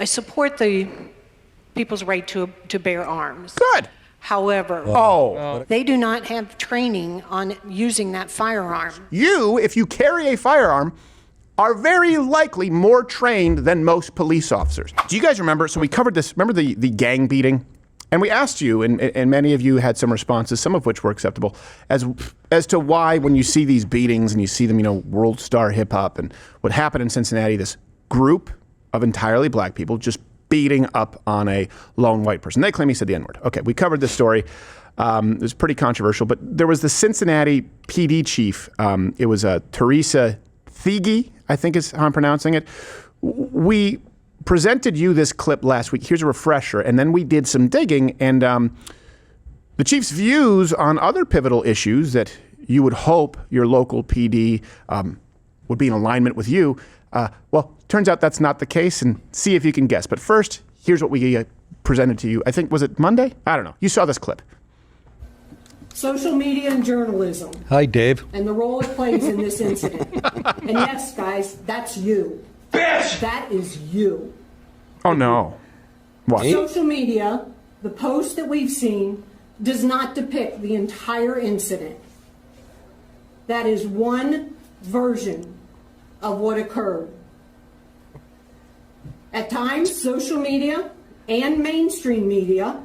I support the people's right to bear arms. Good. However, they do not have training on using that firearm. You, if you carry a firearm, are very likely more trained than most police officers. Do you guys remember? So we covered this. Remember the gang beating? And we asked you, and many of you had some responses, some of which were acceptable, as to why when you see these beatings and you see them, world star hip hop and what happened in Cincinnati, this group of entirely black people just beating up on a lone white person. They claim he said the N-word. Okay, we covered this story. It was pretty controversial, but there was the Cincinnati PD chief. It was Teresa Thigi, I think is how I'm pronouncing it. We presented you this clip last week. Here's a refresher. And then we did some digging. And the chief's views on other pivotal issues that you would hope your local PD would be in alignment with you. Turns out that's not the case. And see if you can guess. But first, here's what we presented to you. I think, was it Monday? I don't know. You saw this clip. Social media and journalism. Hi, Dave. And the role it plays in this incident. And yes, guys, that's you. Bitch! That is you. Oh, no. What? Social media, the post that we've seen, does not depict the entire incident. That is one version of what occurred. At times, social media and mainstream media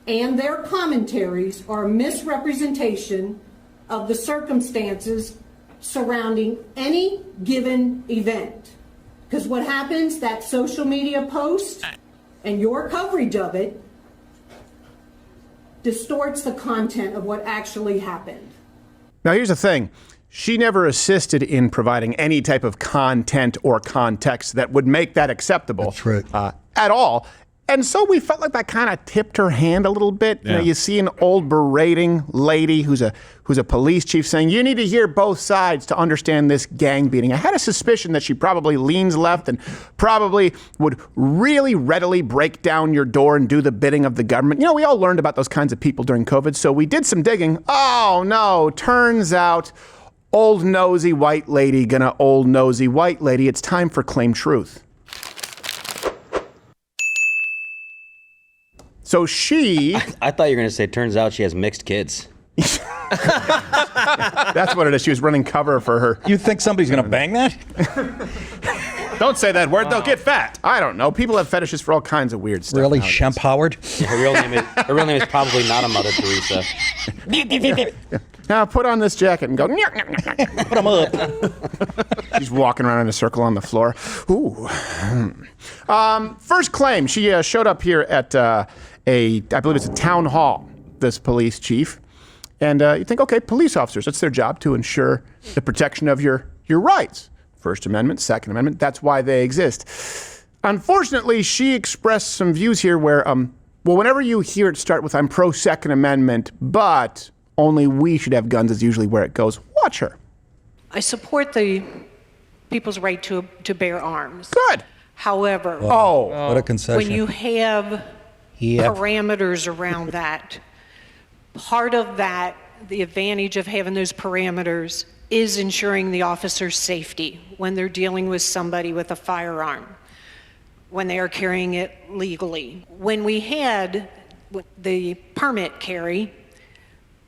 and their commentaries are a misrepresentation of the circumstances surrounding any given event. Because what happens, that social media post and your coverage of it distorts the content of what actually happened. Now, here's the thing. She never assisted in providing any type of content or context that would make that acceptable. That's right. At all. And so we felt like that kind of tipped her hand a little bit. Yeah. You see an old berating lady who's a police chief saying, you need to hear both sides to understand this gang beating. I had a suspicion that she probably leans left and probably would really readily break down your door and do the bidding of the government. We all learned about those kinds of people during COVID, so we did some digging. Oh, no, turns out old nosy white lady gonna old nosy white lady. It's time for Claim Truth. So she... I thought you were going to say, turns out she has mixed kids. That's what it is. She was running cover for her. You think somebody's going to bang that? Don't say that word. They'll get fat. I don't know. People have fetishes for all kinds of weird stuff. Really, nowadays. Shemp Howard? Her real name is probably not a Mother Teresa. Now put on this jacket and go. Put them up. She's walking around in a circle on the floor. Ooh. First claim. She showed up here at I believe it's a town hall, this police chief. And you think, okay, police officers, that's their job to ensure the protection of your rights. First Amendment, Second Amendment, that's why they exist. Unfortunately, she expressed some views here where, whenever you hear it start with, I'm pro-Second Amendment, but only we should have guns is usually where it goes. Watch her. I support the people's right to bear arms. Good. However, What a concession. when you have parameters around that, part of that, the advantage of having those parameters is ensuring the officer's safety when they're dealing with somebody with a firearm, when they are carrying it legally. When we had the permit carry,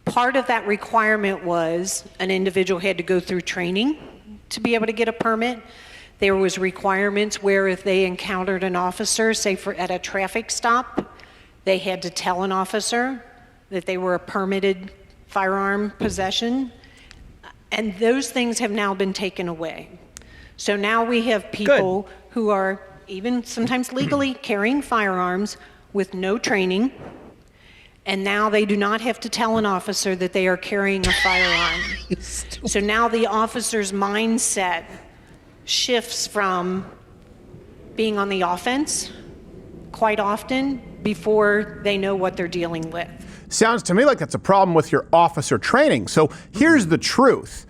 part of that requirement was an individual had to go through training to be able to get a permit. There was requirements where if they encountered an officer, say at a traffic stop, they had to tell an officer that they were a permitted firearm possession. And those things have now been taken away. So now we have people who are even sometimes legally carrying firearms with no training. And now they do not have to tell an officer that they are carrying a firearm. So now the officer's mindset shifts from being on the offense quite often before they know what they're dealing with. Sounds to me like that's a problem with your officer training. So here's the truth.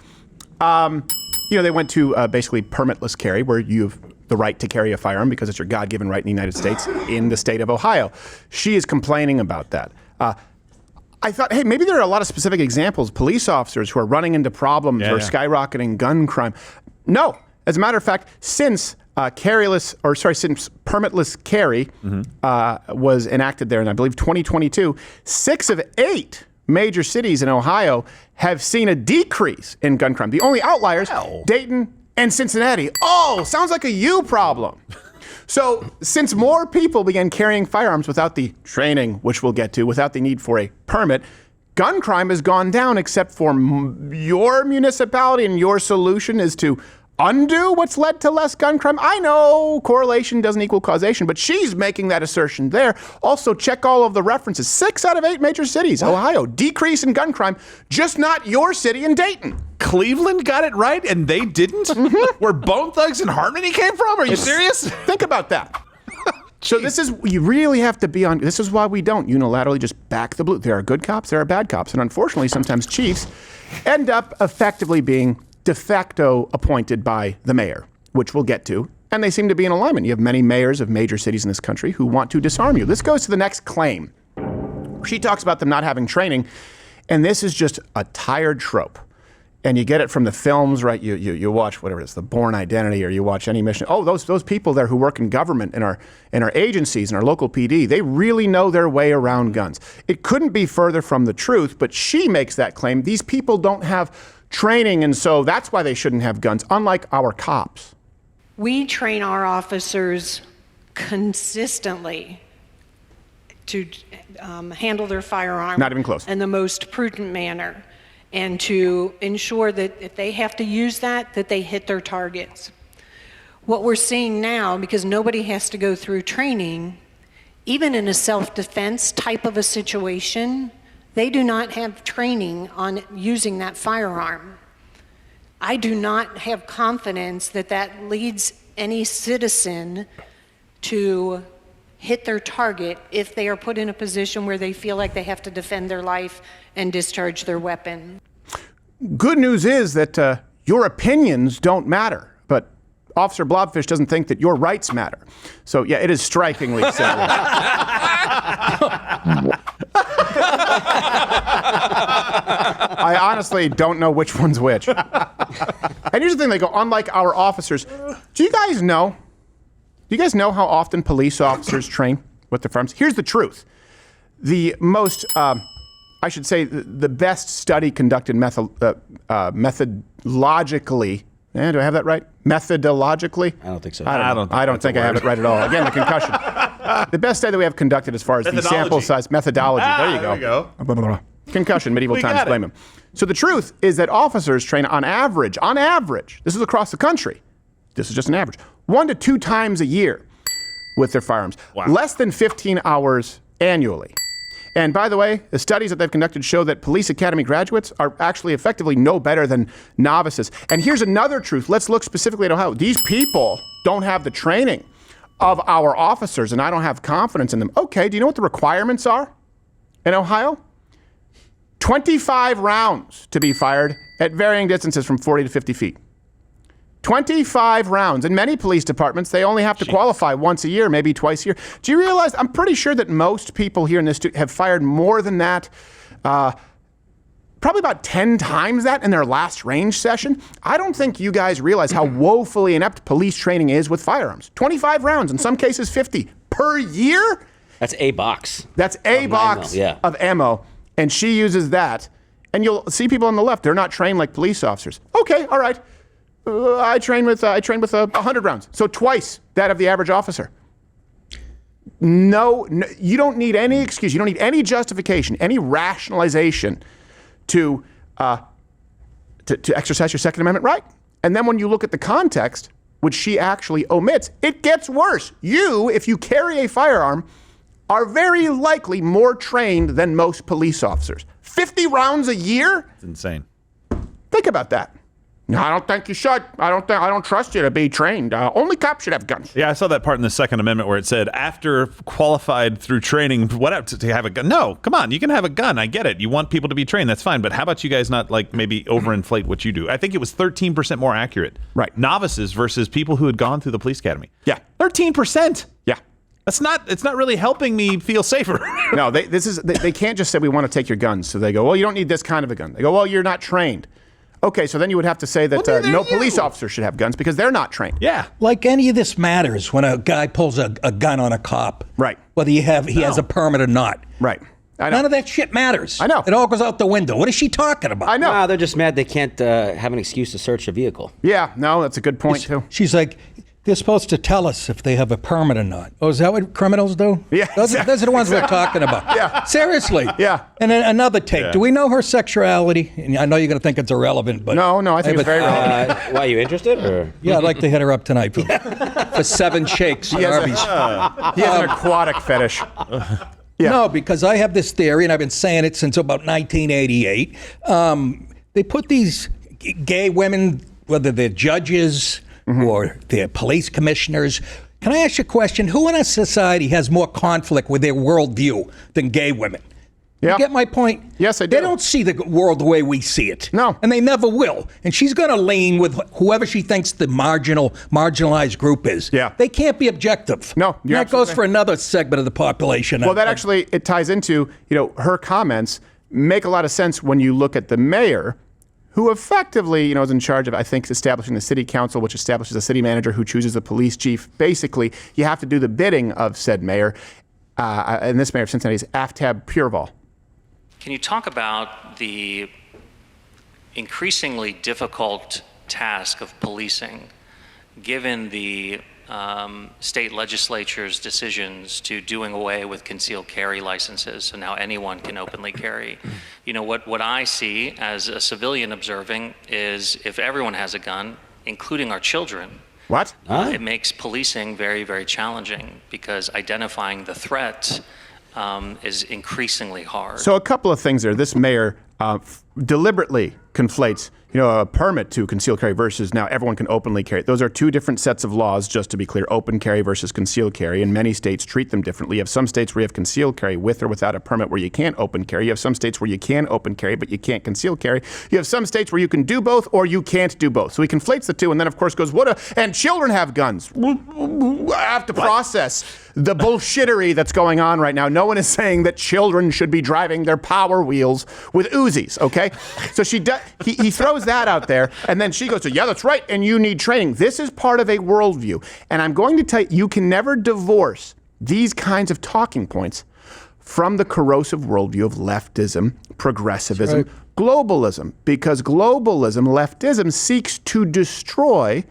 They went to basically permitless carry, where you have the right to carry a firearm because it's your God-given right in the United States in the state of Ohio. She is complaining about that. I thought, hey, maybe there are a lot of specific examples, police officers who are running into problems or skyrocketing gun crime. No. As a matter of fact, since since permitless carry was enacted there in, I believe, 2022, 6 of 8 major cities in Ohio have seen a decrease in gun crime. The only outliers, Dayton and Cincinnati. Oh, sounds like a you problem. So since more people began carrying firearms without the training, which we'll get to, without the need for a permit, gun crime has gone down, except for your municipality, and your solution is to undo what's led to less gun crime. I know correlation doesn't equal causation, but she's making that assertion there. Also, check all of the references. 6 out of 8 major cities, Ohio, decrease in gun crime, just not your city in Dayton. Cleveland got it right and they didn't? Where Bone Thugs and Harmony came from? Are you serious? Think about that. So you really have to be on, this is why we don't unilaterally just back the blue. There are good cops, there are bad cops, and unfortunately sometimes chiefs end up effectively being de facto appointed by the mayor, which we'll get to, and they seem to be in alignment. You have many mayors of major cities in this country who want to disarm you. This goes to the next claim. She talks about them not having training, and this is just a tired trope. And you get it from the films, right? You watch whatever it is, The Bourne Identity, or you watch any mission. Oh, those people there who work in government, in our agencies, in our local PD, they really know their way around guns. It couldn't be further from the truth, but she makes that claim. These people don't have training, and so that's why they shouldn't have guns, unlike our cops. We train our officers consistently to handle their firearm. Not even close. In the most prudent manner, and to ensure that if they have to use that they hit their targets. What we're seeing now, because nobody has to go through training, even in a self-defense type of a situation, they do not have training on using that firearm. I do not have confidence that leads any citizen to hit their target if they are put in a position where they feel like they have to defend their life and discharge their weapon. Good news is that your opinions don't matter, but Officer Blobfish doesn't think that your rights matter. So yeah, it is strikingly similar. I honestly don't know which one's which. And here's the thing, they go, unlike our officers, do you guys know how often police officers train with their firearms? Here's the truth. The most, I should say, the best study conducted methodologically. Do I have that right? Methodologically? I don't think so. I don't think I have it right at all. Again, the concussion. The best study that we have conducted as far as the sample size methodology. There you go. There we go. Concussion, medieval times, blame him. So the truth is that officers train on average, this is across the country, this is just an average, 1 to 2 times a year with their firearms. Wow. Less than 15 hours annually. And by the way, the studies that they've conducted show that police academy graduates are actually effectively no better than novices. And here's another truth. Let's look specifically at Ohio. These people don't have the training of our officers, and I don't have confidence in them. Okay, do you know what the requirements are in Ohio? 25 rounds to be fired at varying distances from 40 to 50 feet. 25 rounds. In many police departments, they only have to qualify once a year, maybe twice a year. Do you realize, I'm pretty sure that most people here in this have fired more than that, probably about 10 times that in their last range session. I don't think you guys realize how woefully inept police training is with firearms. 25 rounds, in some cases 50 per year? That's a box. That's a box of ammo. And she uses that. And you'll see people on the left, they're not trained like police officers. Okay, all right. I train with 100 rounds, so twice that of the average officer. No, you don't need any excuse. You don't need any justification, any rationalization to exercise your Second Amendment right. And then when you look at the context, which she actually omits, it gets worse. You, if you carry a firearm, are very likely more trained than most police officers. 50 rounds a year? It's insane. Think about that. No, I don't think you should. I don't trust you to be trained. Only cops should have guns. Yeah, I saw that part in the Second Amendment where it said after qualified through training, what to have a gun? No, come on, you can have a gun. I get it. You want people to be trained. That's fine. But how about you guys not like maybe overinflate what you do? I think it was 13% more accurate. Right. Novices versus people who had gone through the police academy. Yeah. 13%. Yeah. It's not really helping me feel safer. No, they can't just say we want to take your guns. So they go, well, you don't need this kind of a gun. They go, well, you're not trained. Okay, so then you would have to say that Well, no police officer should have guns because they're not trained. Yeah. Like any of this matters when a guy pulls a gun on a cop. Right. Whether he has a permit or not. Right. I know. None of that shit matters. I know. It all goes out the window. What is she talking about? I know. Nah, they're just mad they can't have an excuse to search a vehicle. Yeah, no, that's a good point, too. She's like, they're supposed to tell us if they have a permit or not. Oh, is that what criminals do? Yeah, Those are the ones we're talking about. Yeah. Seriously. Yeah. And then another take. Yeah. Do we know her sexuality? And I know you're going to think it's irrelevant, but... No, I think it's very relevant. Why, are you interested? Or? Yeah, I'd like to hit her up tonight for 7 shakes at Arby's. He has an aquatic fetish. Yeah. No, because I have this theory, and I've been saying it since about 1988. They put these gay women, whether they're judges or they're police commissioners. Can I ask you a question? Who in our society has more conflict with their worldview than gay women? Yeah. You get my point? Yes, I do. They don't see the world the way we see it. No. And they never will. And she's going to lean with whoever she thinks the marginalized group is. Yeah. They can't be objective. No, you're That goes absolutely for another segment of the population. Well, that actually, it ties into, her comments make a lot of sense when you look at the mayor, who effectively, is in charge of, I think, establishing the city council, which establishes a city manager who chooses a police chief. Basically, you have to do the bidding of said mayor, and this mayor of Cincinnati is Aftab Pureval. Can you talk about the increasingly difficult task of policing, given the state legislature's decisions to doing away with concealed carry licenses, so now anyone can openly carry? What I see as a civilian observing is if everyone has a gun, including our children, What? it makes policing very, very challenging because identifying the threat is increasingly hard. So a couple of things there. This mayor deliberately conflates, a permit to conceal carry versus now everyone can openly carry. Those are two different sets of laws, just to be clear. Open carry versus concealed carry. And many states treat them differently. You have some states where you have concealed carry with or without a permit where you can't open carry. You have some states where you can open carry, but you can't conceal carry. You have some states where you can do both or you can't do both. So he conflates the two and then, of course, goes, and children have guns. I have to process the bullshittery that's going on right now. No one is saying that children should be driving their Power Wheels with Uzis, okay? So he throws that out there, and then she goes, yeah, that's right, and you need training. This is part of a worldview. And I'm going to tell you, you can never divorce these kinds of talking points from the corrosive worldview of leftism, progressivism, globalism. Because globalism, leftism, seeks to destroy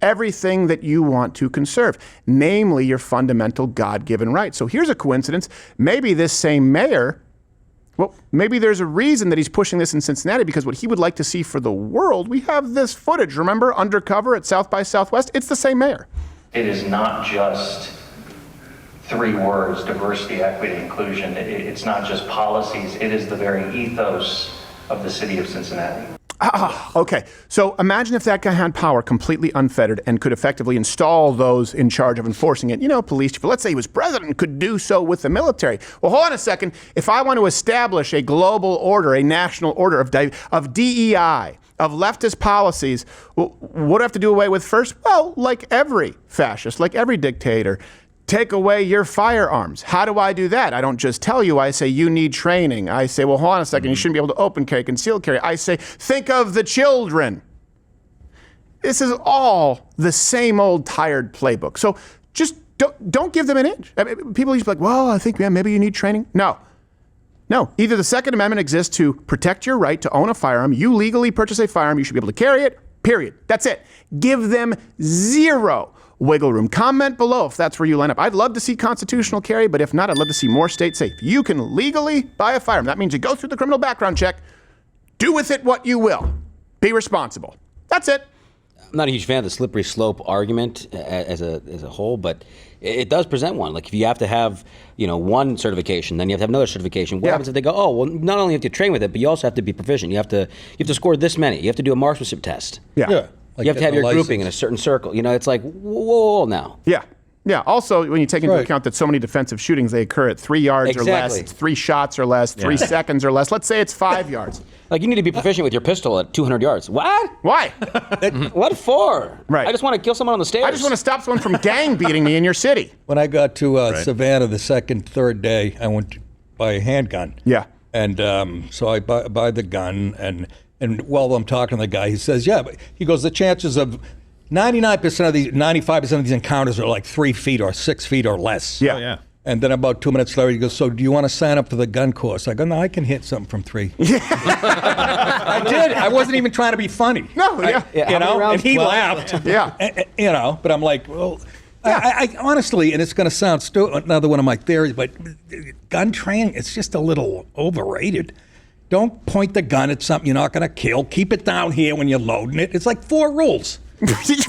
everything that you want to conserve, namely your fundamental God-given rights. So here's a coincidence. Maybe this same mayor, maybe there's a reason that he's pushing this in Cincinnati, because what he would like to see for the world, we have this footage, remember, undercover at South by Southwest? It's the same mayor. It is not just 3 words, diversity, equity, inclusion. It's not just policies. It is the very ethos of the city of Cincinnati. Okay, so imagine if that guy had power completely unfettered and could effectively install those in charge of enforcing it. Police chief, let's say he was president and could do so with the military. Well, hold on a second. If I want to establish a global order, a national order of DEI, of leftist policies, what do I have to do away with first? Well, like every fascist, like every dictator, take away your firearms. How do I do that? I don't just tell you. I say, you need training. I say, well, hold on a second. You shouldn't be able to open carry, conceal carry. I say, think of the children. This is all the same old tired playbook. So just don't give them an inch. People used to be like, well, I think maybe you need training. No. Either the Second Amendment exists to protect your right to own a firearm. You legally purchase a firearm. You should be able to carry it, period. That's it. Give them zero wiggle room. Comment below if that's where you line up. I'd love to see constitutional carry, but if not, I'd love to see more states say you can legally buy a firearm. That means you go through the criminal background check, do with it what you will. Be responsible. That's it. I'm not a huge fan of the slippery slope argument as a whole, but it does present one. Like if you have to have, one certification, then you have to have another certification. What happens if they go, oh, well, not only have to train with it, but you also have to be proficient. You have to score this many. You have to do a marksmanship test. Yeah. Like you have to have your license. grouping in a certain circle. It's like, whoa, now. Yeah. Also, when you take into account that so many defensive shootings, they occur at 3 yards or less, it's 3 shots or less, 3 seconds or less. Let's say it's 5 yards. Like you need to be proficient with your pistol at 200 yards. What? Why? What for? Right. I just want to kill someone on the stairs. I just want to stop someone from gang beating me in your city. When I got to Savannah the third day, I went to buy a handgun. Yeah. And so I buy the gun, and And while I'm talking to the guy, he says, yeah, but he goes, the chances of 95% of these encounters are like 3 feet or 6 feet or less. Yeah. Oh, yeah. And then about 2 minutes later, he goes, so do you want to sign up for the gun course? I go, no, I can hit something from 3. I did. I wasn't even trying to be funny. No, yeah. How You many know, rounds? and he 12? laughed. Yeah. You know, but I'm like, well, I honestly, and it's going to sound another one of my theories, but gun training, it's just a little overrated. Don't point the gun at something you're not going to kill. Keep it down here when you're loading it. It's like 4 rules.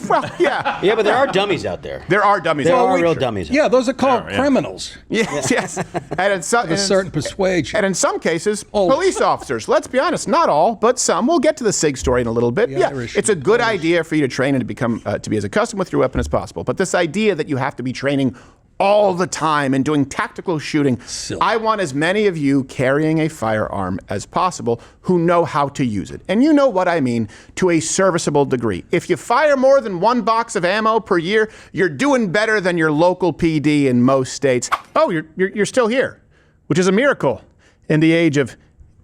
Well, yeah. Yeah, but there are dummies out there. There are dummies. There out are there. real dummies. Yeah, those are called Yeah, yeah. criminals. Yes, yes. And in some, Of a certain persuasion. And in some cases, Oh. police officers. Let's be honest, not all, but some. We'll get to the SIG story in a little bit. The Yeah, Irish it's a good idea for you to train and to become to be as accustomed with your weapon as possible. But this idea that you have to be training all the time and doing tactical shooting, Silly. I want as many of you carrying a firearm as possible who know how to use it. And you know what I mean, to a serviceable degree. If you fire more than 1 box of ammo per year, you're doing better than your local PD in most states. Oh, you're still here, which is a miracle in the age of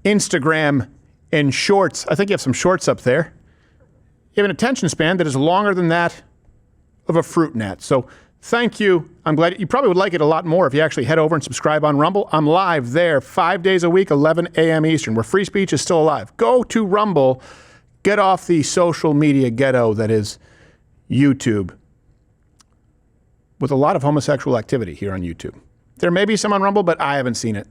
Instagram and shorts. I think you have some shorts up there. You have an attention span that is longer than that of a fruit gnat. So thank you. I'm glad you probably would like it a lot more if you actually head over and subscribe on Rumble. I'm live there 5 days a week, 11 a.m. Eastern, where free speech is still alive. Go to Rumble. Get off the social media ghetto that is YouTube, with a lot of homosexual activity here on YouTube. There may be some on Rumble, but I haven't seen it.